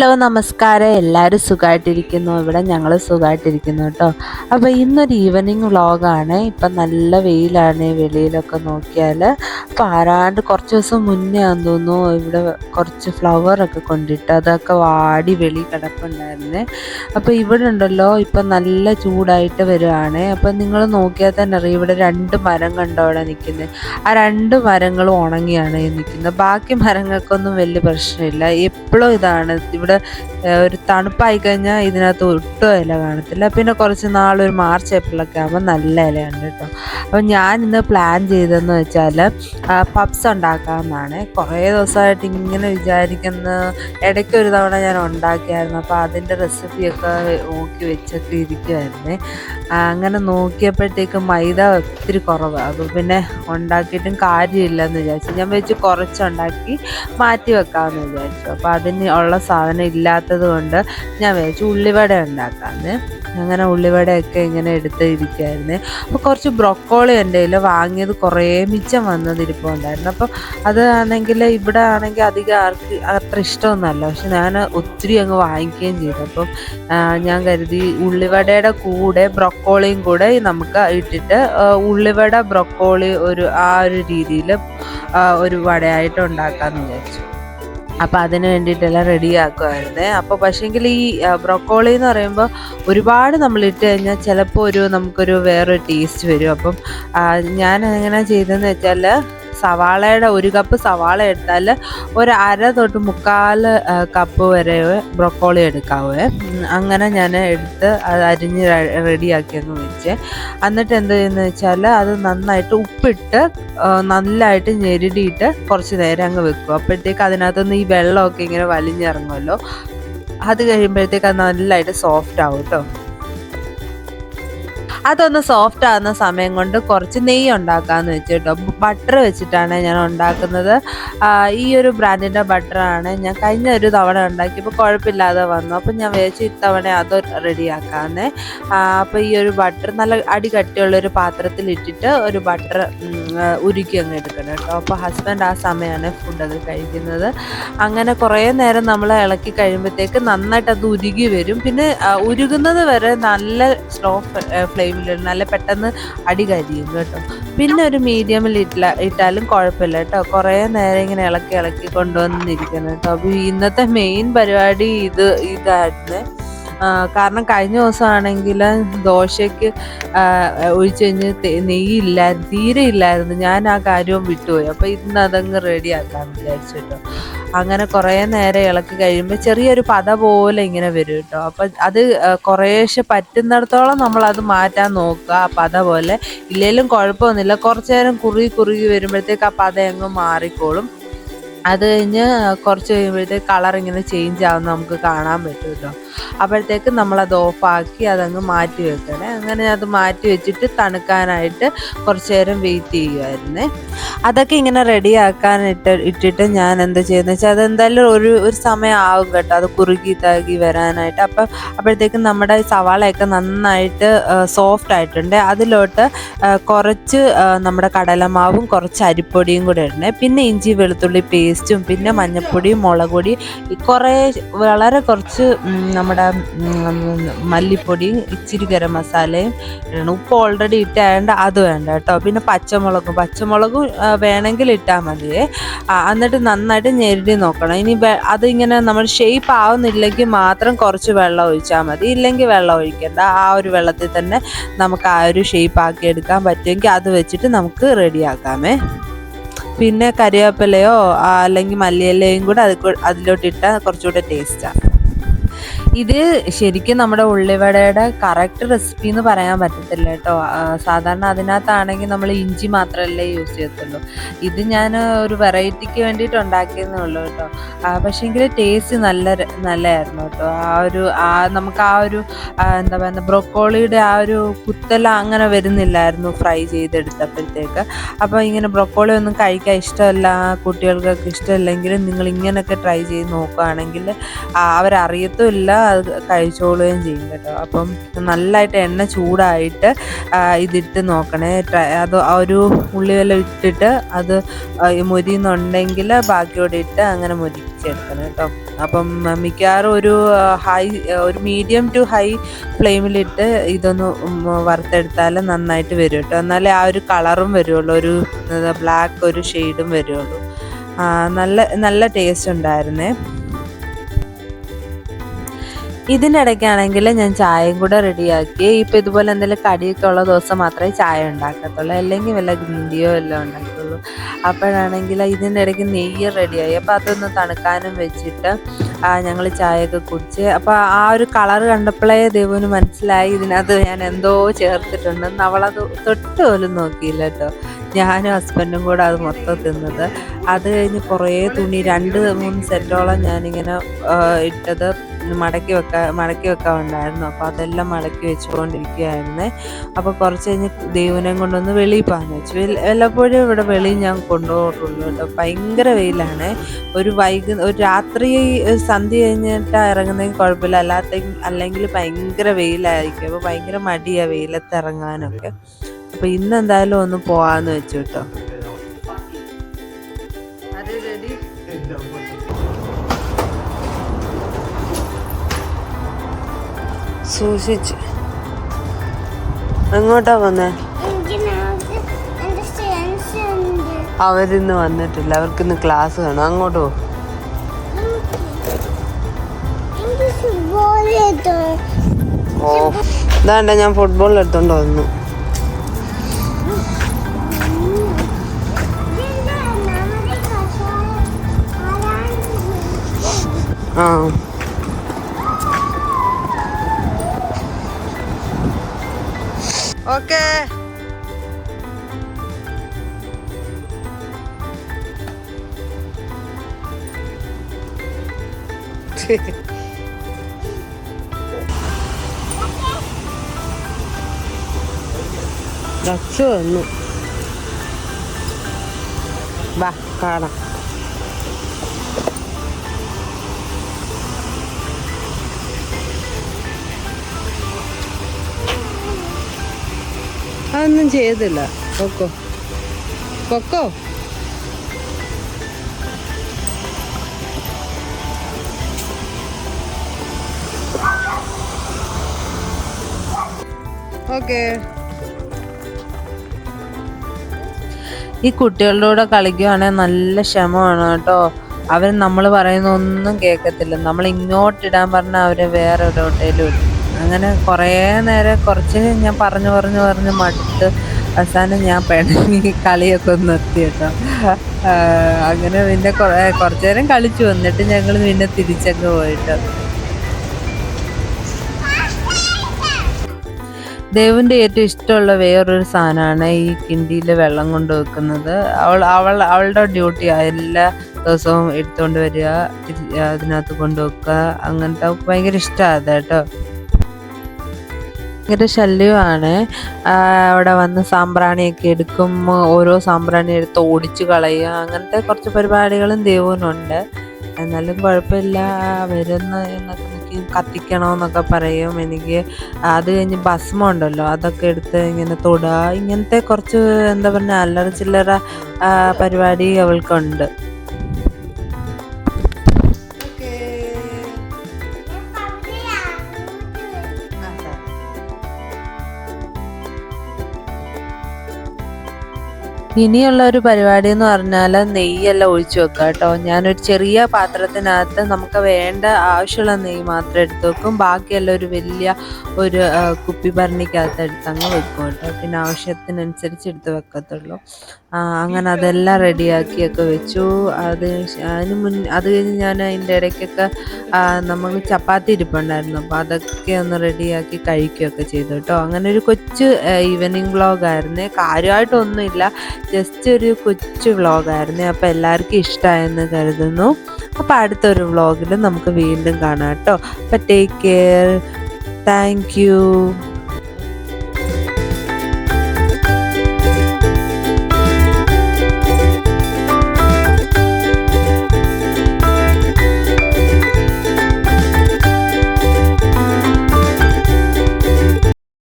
Hello നമസ്കാരം. എല്ലാവരും സുഖമായിട്ടിരിക്കുന്നു. ഇവിടെ ഞങ്ങൾ സുഖമായിട്ടിരിക്കുന്നു കേട്ടോ. അപ്പോൾ ഇന്നൊരു ഈവനിങ് വ്ളോഗാണ്. ഇപ്പം നല്ല വെയിലാണ് വെളിയിലൊക്കെ നോക്കിയാൽ. അപ്പോൾ ആരാണ്ട് കുറച്ച് ദിവസം മുന്നേ ആണെന്ന് തോന്നുന്നു ഇവിടെ കുറച്ച് ഫ്ലവറൊക്കെ കൊണ്ടിട്ട് അതൊക്കെ വാടി വെളി കിടപ്പുണ്ടായിരുന്നേ. അപ്പോൾ ഇവിടെ ഉണ്ടല്ലോ ഇപ്പം നല്ല ചൂടായിട്ട് വരുവാണ്. അപ്പം നിങ്ങൾ നോക്കിയാൽ തന്നെ അറിയാം, ഇവിടെ 2 മരം കണ്ടോ അവിടെ നിൽക്കുന്നത്. ആ 2 മരങ്ങളും ഉണങ്ങിയാണ് നിൽക്കുന്നത്. ബാക്കി മരങ്ങൾക്കൊന്നും വലിയ പ്രശ്നമില്ല. എപ്പോഴും ഇതാണ് ഇവിടെ ഒരു തണുപ്പായി കഴിഞ്ഞാൽ ഇതിനകത്ത് ഒട്ടും ഇല കാണത്തില്ല. പിന്നെ കുറച്ച് നാളൊരു മാർച്ച് ഏപ്രിലൊക്കെ ആകുമ്പോൾ നല്ല ഇലയുണ്ട് കേട്ടോ. അപ്പം ഞാൻ ഇന്ന് പ്ലാൻ ചെയ്തതെന്ന് വെച്ചാൽ പപ്സ് ഉണ്ടാക്കാമെന്നാണ്. കുറേ ദിവസമായിട്ട് ഇങ്ങനെ വിചാരിക്കുന്ന, ഇടയ്ക്കൊരു തവണ ഞാൻ ഉണ്ടാക്കിയായിരുന്നു. അപ്പോൾ അതിൻ്റെ റെസിപ്പിയൊക്കെ നോക്കി വെച്ചൊക്കെ ഇരിക്കുമായിരുന്നേ. അങ്ങനെ നോക്കിയപ്പോഴത്തേക്ക് മൈദ ഒത്തിരി കുറവാണ്. അപ്പോൾ പിന്നെ ഉണ്ടാക്കിയിട്ടും കാര്യമില്ലെന്ന് വിചാരിച്ചു. ഞാൻ വെച്ച് കുറച്ചുണ്ടാക്കി മാറ്റി വെക്കാമെന്ന് വിചാരിച്ചു. അപ്പോൾ അതിന് ഉള്ള സാധനം ഇല്ലാത്തത് കൊണ്ട് ഞാൻ വിചാരിച്ചു ഉള്ളിവട ഉണ്ടാക്കാമെന്ന്. അങ്ങനെ ഉള്ളിവടയൊക്കെ ഇങ്ങനെ എടുത്ത് ഇരിക്കുമായിരുന്നേ. അപ്പോൾ കുറച്ച് ബ്രൊക്കോളി എൻ്റെ കയ്യിൽ വാങ്ങിയത് കുറേ മിച്ചം വന്നതിരിപ്പുണ്ടായിരുന്നു. അപ്പോൾ അത് ആണെങ്കിൽ ഇവിടെ ആണെങ്കിൽ അധികം ആർക്ക് അത്ര ഇഷ്ടമൊന്നുമല്ല. പക്ഷെ ഞാൻ ഒത്തിരി അങ്ങ് വാങ്ങിക്കുകയും ചെയ്തു. അപ്പം ഞാൻ കരുതി ഉള്ളിവടയുടെ കൂടെ ബ്രൊക്കോളിയും കൂടെ നമുക്ക് ഇട്ടിട്ട് ഉള്ളിവട ബ്രൊക്കോളി ആ ഒരു രീതിയിൽ ഒരു വടയായിട്ട് ഉണ്ടാക്കാമെന്ന് വിചാരിച്ചു. അപ്പോൾ അതിന് വേണ്ടിയിട്ടെല്ലാം റെഡിയാക്കുമായിരുന്നേ. അപ്പോൾ പക്ഷേങ്കിൽ ഈ ബ്രൊക്കോളി എന്ന് പറയുമ്പോൾ ഒരുപാട് നമ്മൾ ഇട്ട് കഴിഞ്ഞാൽ ചിലപ്പോൾ നമുക്കൊരു വേറൊരു ടേസ്റ്റ് വരും. അപ്പം ഞാൻ എങ്ങനെ ചെയ്തതെന്ന് വെച്ചാൽ സവാളയുടെ 1 കപ്പ് സവാള എടുത്താൽ ഒരു 1/2 തൊട്ട് 3/4 കപ്പ് വരെ ബ്രൊക്കോളി എടുക്കാവേ. അങ്ങനെ ഞാൻ എടുത്ത് അത് അരിഞ്ഞ് റെഡിയാക്കിയെന്ന് വെച്ച്. എന്നിട്ട് എന്ത് ചെയ്യുന്നത് വെച്ചാൽ അത് നന്നായിട്ട് ഉപ്പിട്ട് നല്ലതായിട്ട് ഞെരുടിയിട്ട് കുറച്ച് നേരം അങ്ങ് വെക്കും. അപ്പോഴത്തേക്ക് അതിനകത്തുനിന്ന് ഈ വെള്ളമൊക്കെ ഇങ്ങനെ വലിഞ്ഞിറങ്ങുമല്ലോ. അത് കഴിയുമ്പോഴത്തേക്ക് അത് നല്ലതായിട്ട് സോഫ്റ്റ് ആവും കേട്ടോ. അതൊന്ന് സോഫ്റ്റ് ആകുന്ന സമയം കൊണ്ട് കുറച്ച് നെയ്യ് ഉണ്ടാക്കാമെന്ന് വെച്ചു കേട്ടോ. ബട്ടർ വെച്ചിട്ടാണ് ഞാൻ ഉണ്ടാക്കുന്നത്. ഈ ഒരു ബ്രാൻഡിൻ്റെ ബട്ടറാണ്. ഞാൻ കഴിഞ്ഞ ഒരു തവണ ഉണ്ടാക്കിയപ്പോൾ കുഴപ്പമില്ലാതെ വന്നു. അപ്പം ഞാൻ വിചാരിച്ചു ഇത്തവണ അത് റെഡിയാക്കാമെന്നേ. അപ്പോൾ ഈ ഒരു ബട്ടർ നല്ല കട്ടിയുള്ളൊരു പാത്രത്തിൽ ഇട്ടിട്ട് ഒരു ബട്ടർ ഉരുക്കി അങ്ങ് എടുക്കണം കേട്ടോ. അപ്പോൾ ഹസ്ബൻഡ് ആ സമയമാണ് ഫുഡൊക്കെ കഴിക്കുന്നത്. അങ്ങനെ കുറേ നേരം നമ്മൾ ഇളക്കി കഴിയുമ്പോഴത്തേക്ക് നന്നായിട്ട് അത് ഉരുകി വരും. പിന്നെ ഉരുകുന്നത് വരെ നല്ല സ്ലോ ഫ്ലെയിമിൽ നല്ല പെട്ടെന്ന് അടി കരിയും കേട്ടോ. പിന്നെ ഒരു മീഡിയമിൽ ഇട്ടാലും കുഴപ്പമില്ല കേട്ടോ. കുറേ നേരം ഇങ്ങനെ ഇളക്കി കൊണ്ടുവന്നിരിക്കണം കേട്ടോ. അപ്പോൾ ഇന്നത്തെ മെയിൻ പരിപാടി ഇതായിരുന്നു. കാരണം കഴിഞ്ഞ ദിവസമാണെങ്കിൽ ദോശയ്ക്ക് ഒഴിച്ച് കഴിഞ്ഞ് തീരെ ഇല്ലായിരുന്നു. ഞാൻ ആ കാര്യവും വിട്ടുപോയി. അപ്പോൾ ഇന്ന് അതങ്ങ് റെഡിയാക്കാമെന്ന് വിചാരിച്ചു കേട്ടോ. അങ്ങനെ കുറേ നേരം ഇളക്കി കഴിയുമ്പോൾ ചെറിയൊരു പത പോലെ ഇങ്ങനെ വരും കേട്ടോ. അപ്പം അത് കുറേശ്ശെ പറ്റുന്നിടത്തോളം നമ്മളത് മാറ്റാൻ നോക്കുക. ആ പത പോലെ ഇല്ലെങ്കിലും കുഴപ്പമൊന്നുമില്ല. കുറച്ച് നേരം കുറുകി വരുമ്പോഴത്തേക്ക് ആ പത അങ്ങ് മാറിക്കോളും. അത് കഴിഞ്ഞ് കുറച്ച് കഴിയുമ്പോഴത്തേക്ക് കളർ ഇങ്ങനെ ചേഞ്ച് ആവുന്ന നമുക്ക് കാണാൻ പറ്റും കേട്ടോ. അപ്പോഴത്തേക്ക് നമ്മളത് ഓഫാക്കി അതങ്ങ് മാറ്റി വെക്കണേ. അങ്ങനെ അത് മാറ്റി വെച്ചിട്ട് തണുക്കാനായിട്ട് കുറച്ച് നേരം വെയിറ്റ് ചെയ്യുമായിരുന്നേ. അതൊക്കെ ഇങ്ങനെ റെഡിയാക്കാൻ ഇട്ടിട്ട് ഞാൻ എന്താ ചെയ്യുന്നത് വെച്ചാൽ അതെന്തായാലും ഒരു സമയം ആവും കേട്ടോ അത് കുറുകി വരാനായിട്ട്. അപ്പോഴത്തേക്കും നമ്മുടെ സവാളയൊക്കെ നന്നായിട്ട് സോഫ്റ്റ് ആയിട്ടുണ്ട്. അതിലോട്ട് കുറച്ച് നമ്മുടെ കടലമാവും കുറച്ച് അരിപ്പൊടിയും കൂടെ ഇടണേ. പിന്നെ ഇഞ്ചി വെളുത്തുള്ളി പേസ്റ്റും പിന്നെ മഞ്ഞൾപ്പൊടിയും മുളക് പൊടിയും വളരെ കുറച്ച് നമ്മുടെ മല്ലിപ്പൊടിയും ഇച്ചിരി ഗരം മസാലയും ഇടണം. ഉപ്പ് ഓൾറെഡി ഇട്ടായതുകൊണ്ട് അത് വേണ്ട കേട്ടോ. പിന്നെ പച്ചമുളകും വേണമെങ്കിൽ ഇട്ടാൽ മതിയേ. എന്നിട്ട് നന്നായിട്ട് ഞെരടി നോക്കണം. ഇനി അതിങ്ങനെ നമ്മൾ ഷേപ്പ് ആവുന്നില്ലെങ്കിൽ മാത്രം കുറച്ച് വെള്ളം ഒഴിച്ചാൽ മതി. ഇല്ലെങ്കിൽ വെള്ളം ഒഴിക്കേണ്ട. ആ ഒരു വെള്ളത്തിൽ തന്നെ നമുക്ക് ആ ഒരു ഷേപ്പ് ആക്കി എടുക്കാൻ പറ്റുമെങ്കിൽ അത് വെച്ചിട്ട് നമുക്ക് റെഡിയാക്കാമേ. പിന്നെ കരിവേപ്പിലയോ അല്ലെങ്കിൽ മല്ലിയിലയും കൂടെ അതിലോട്ടിട്ടാൽ കുറച്ചുകൂടെ ടേസ്റ്റാണ്. ഇത് ശരിക്കും നമ്മുടെ ഉള്ളിവടയുടെ കറക്റ്റ് റെസിപ്പി എന്ന് പറയാൻ പറ്റത്തില്ല കേട്ടോ. സാധാരണ അതിനകത്താണെങ്കിൽ നമ്മൾ ഇഞ്ചി മാത്രമല്ലേ യൂസ് ചെയ്യത്തുള്ളൂ. ഇത് ഞാൻ ഒരു വെറൈറ്റിക്ക് വേണ്ടിയിട്ട് ഉണ്ടാക്കിയെന്നേ ഉള്ളൂ കേട്ടോ. പക്ഷേങ്കിൽ ടേസ്റ്റ് നല്ലതായിരുന്നു കേട്ടോ. നമുക്ക് ആ ഒരു എന്താ പറയുക ബ്രൊക്കോളിയുടെ ആ ഒരു കുത്തെല്ലാം അങ്ങനെ വരുന്നില്ലായിരുന്നു ഫ്രൈ ചെയ്തെടുത്തപ്പോഴത്തേക്ക്. അപ്പോൾ ഇങ്ങനെ ബ്രൊക്കോളി ഒന്നും കഴിക്കാൻ ഇഷ്ടമല്ല, കുട്ടികൾക്കൊക്കെ ഇഷ്ടമില്ലെങ്കിൽ നിങ്ങൾ ഇങ്ങനെയൊക്കെ ട്രൈ ചെയ്ത് നോക്കുകയാണെങ്കിൽ അവരറിയത്തും ഇല്ല, അത് കഴിച്ചോളുകയും ചെയ്യും കേട്ടോ. അപ്പം നല്ലതായിട്ട് എണ്ണ ചൂടായിട്ട് ഇതിട്ട് നോക്കണേ. അത് ഒരു ഉള്ളി വല്ലതും ഇട്ടിട്ട് അത് മൊരിയുന്നുണ്ടെങ്കിൽ ബാക്കിയോടെ ഇട്ട് അങ്ങനെ മൊരിച്ചെടുക്കണം കേട്ടോ. അപ്പം മിക്കവാറും ഒരു മീഡിയം ടു ഹൈ ഫ്ലെയിമിലിട്ട് ഇതൊന്ന് വറുത്തെടുത്താൽ നന്നായിട്ട് വരും കേട്ടോ. എന്നാലേ ആ ഒരു കളറും വരുള്ളൂ, ഒരു ബ്ലാക്ക് ഒരു ഷെയ്ഡും വരുള്ളൂ. നല്ല ടേസ്റ്റ് ഉണ്ടായിരുന്നേ. ഇതിനിടയ്ക്കാണെങ്കിൽ ഞാൻ ചായയും കൂടെ റെഡിയാക്കി. ഇപ്പം ഇതുപോലെ എന്തെങ്കിലും കടിയൊക്കെ ഉള്ള ദിവസം മാത്രമേ ചായ ഉണ്ടാക്കത്തുള്ളൂ, അല്ലെങ്കിൽ വല്ല ഗ്രീൻ ടീയോ എല്ലാം ഉണ്ടാക്കത്തുള്ളൂ. അപ്പോഴാണെങ്കിൽ ഇതിൻ്റെ ഇടയ്ക്ക് നെയ്യ് റെഡിയായി. അപ്പോൾ അതൊന്ന് തണുക്കാനും വെച്ചിട്ട് ഞങ്ങൾ ചായയൊക്കെ കുടിച്ച്. അപ്പോൾ ആ ഒരു കളർ കണ്ടപ്പോഴേ ദേവുവിന് മനസ്സിലായി ഇതിനകത്ത് ഞാൻ എന്തോ ചേർത്തിട്ടുണ്ടെന്ന്. അവളത് തൊട്ട് പോലും നോക്കിയില്ല കേട്ടോ. ഞാനും ഹസ്ബൻഡും കൂടെ അത് മൊത്തം തിന്നത്. അത് കഴിഞ്ഞ് കുറേ തുണി 2-3 സെറ്റോളം ഞാനിങ്ങനെ ഇട്ടത് മടക്കി വെക്കാൻ ഉണ്ടായിരുന്നു. അപ്പോൾ അതെല്ലാം മടക്കി വെച്ചുകൊണ്ടിരിക്കുകയായിരുന്നേ. അപ്പോൾ കുറച്ച് കഴിഞ്ഞ് ദൈവനെ കൊണ്ടൊന്ന് വെളിയിൽ പോകാൻ വെച്ചു. വല്ലപ്പോഴും ഇവിടെ വെളിയിൽ ഞാൻ കൊണ്ടുപോകുള്ളൂ കേട്ടോ. ഭയങ്കര വെയിലാണ്. ഒരു രാത്രി സന്ധ്യ കഴിഞ്ഞിട്ട് ഇറങ്ങുന്നെങ്കിൽ കുഴപ്പമില്ല, അല്ലെങ്കിൽ ഭയങ്കര വെയിലായിരിക്കും. അപ്പോൾ ഭയങ്കര മടിയാണ് വെയിലത്ത് ഇറങ്ങാനൊക്കെ. അപ്പോൾ ഇന്ന് എന്തായാലും ഒന്ന് പോകാമെന്ന് വെച്ചു കേട്ടോ. സൂക്ഷിച്ച്. എങ്ങോട്ടാ വന്നേ? അവരിന്ന് വന്നിട്ടില്ല, അവർക്കിന്ന് ക്ലാസ് കാണും. അങ്ങോട്ട് പോ. ഓ ഇതാണ്ട, ഞാൻ ഫുട്ബോൾ എടുത്തോണ്ട് വന്നു. ആ ഓക്കേ. വന്നു വാ കാണാം. അതൊന്നും ചെയ്തില്ല. കൊക്കോ കൊക്കോ ഓക്കേ. ഈ കുട്ടികളുടെ കൂടെ കളിക്കുകയാണെങ്കിൽ നല്ല ക്ഷമമാണ് കേട്ടോ. അവർ നമ്മൾ പറയുന്ന ഒന്നും കേൾക്കത്തില്ല. നമ്മൾ ഇങ്ങോട്ടിടാൻ പറഞ്ഞാൽ അവർ വേറെ എവിടെയും ഇടും. അങ്ങനെ കുറേ നേരം കുറച്ച് ഞാൻ പറഞ്ഞു മടുത്ത് അവസാനം ഞാൻ പിണങ്ങി കളിയൊക്കെ ഒന്ന് നിർത്തി കേട്ടോ. അങ്ങനെ പിന്നെ കുറച്ച് നേരം കളിച്ചു വന്നിട്ട് ഞങ്ങൾ പിന്നെ തിരിച്ചങ്ങ് പോയിട്ടോ. ദേവിൻ്റെ ഏറ്റവും ഇഷ്ടമുള്ള വേറൊരു സാധനമാണ് ഈ കിണ്ടിയിൽ വെള്ളം കൊണ്ട് വെക്കുന്നത്. അവളുടെ ഡ്യൂട്ടി എല്ലാ ദിവസവും എടുത്തുകൊണ്ട് വരിക, അതിനകത്ത് കൊണ്ടുവെക്കുക. അങ്ങനത്തെ ഭയങ്കര ഇഷ്ടമാണ് കേട്ടോ. ഭയങ്കര ശല്യമാണ്. അവിടെ വന്ന് സാമ്പ്രാണിയൊക്കെ എടുക്കും, ഓരോ സാമ്പ്രാണി എടുത്ത് ഓടിച്ച് കളയുക, അങ്ങനത്തെ കുറച്ച് പരിപാടികളും ദേവുവിനുണ്ട്. എന്നാലും കുഴപ്പമില്ല. വരുന്ന എന്നൊക്കെ കത്തിക്കണമെന്നൊക്കെ പറയും. എനിക്ക് അത് കഴിഞ്ഞ് ഭസ്മം ഉണ്ടല്ലോ, അതൊക്കെ എടുത്ത് ഇങ്ങനെ തൊടുക, ഇങ്ങനത്തെ കുറച്ച് എന്താ പറയുക അല്ലറ ചില്ലറ പരിപാടി അവൾക്കുണ്ട്. ഇനിയുള്ള ഒരു പരിപാടി എന്ന് പറഞ്ഞാൽ നെയ്യെല്ലാം ഒഴിച്ചു വെക്കുക കേട്ടോ. ഞാനൊരു ചെറിയ പാത്രത്തിനകത്ത് നമുക്ക് വേണ്ട ആവശ്യമുള്ള നെയ്യ് മാത്രം എടുത്ത് വെക്കും. ബാക്കിയെല്ലാം ഒരു വലിയ കുപ്പി ഭരണിക്കകത്ത് എടുത്തങ്ങ് വെക്കും കേട്ടോ. പിന്നെ ആവശ്യത്തിനനുസരിച്ച് എടുത്ത് വെക്കത്തുള്ളൂ. അങ്ങനെ അതെല്ലാം റെഡിയാക്കിയൊക്കെ വെച്ചു. അത് കഴിഞ്ഞ് ഞാൻ അതിൻ്റെ ഇടയ്ക്കൊക്കെ നമ്മൾ ചപ്പാത്തി ഇരിപ്പുണ്ടായിരുന്നു. അപ്പോൾ അതൊക്കെ ഒന്ന് റെഡിയാക്കി കഴിക്കുകയൊക്കെ ചെയ്തു കേട്ടോ. അങ്ങനെ ഒരു കൊച്ചു ഈവനിങ് വ്ളോഗായിരുന്നേ. കാര്യമായിട്ടൊന്നുമില്ല, ജസ്റ്റ് ഒരു കൊച്ചു വ്ളോഗായിരുന്നേ. അപ്പോൾ എല്ലാവർക്കും ഇഷ്ടമായെന്ന് കരുതുന്നു. അപ്പോൾ അടുത്തൊരു വ്ളോഗിൽ നമുക്ക് വീണ്ടും കാണാം കേട്ടോ. അപ്പോൾ ടേക്ക് കെയർ. Thank you.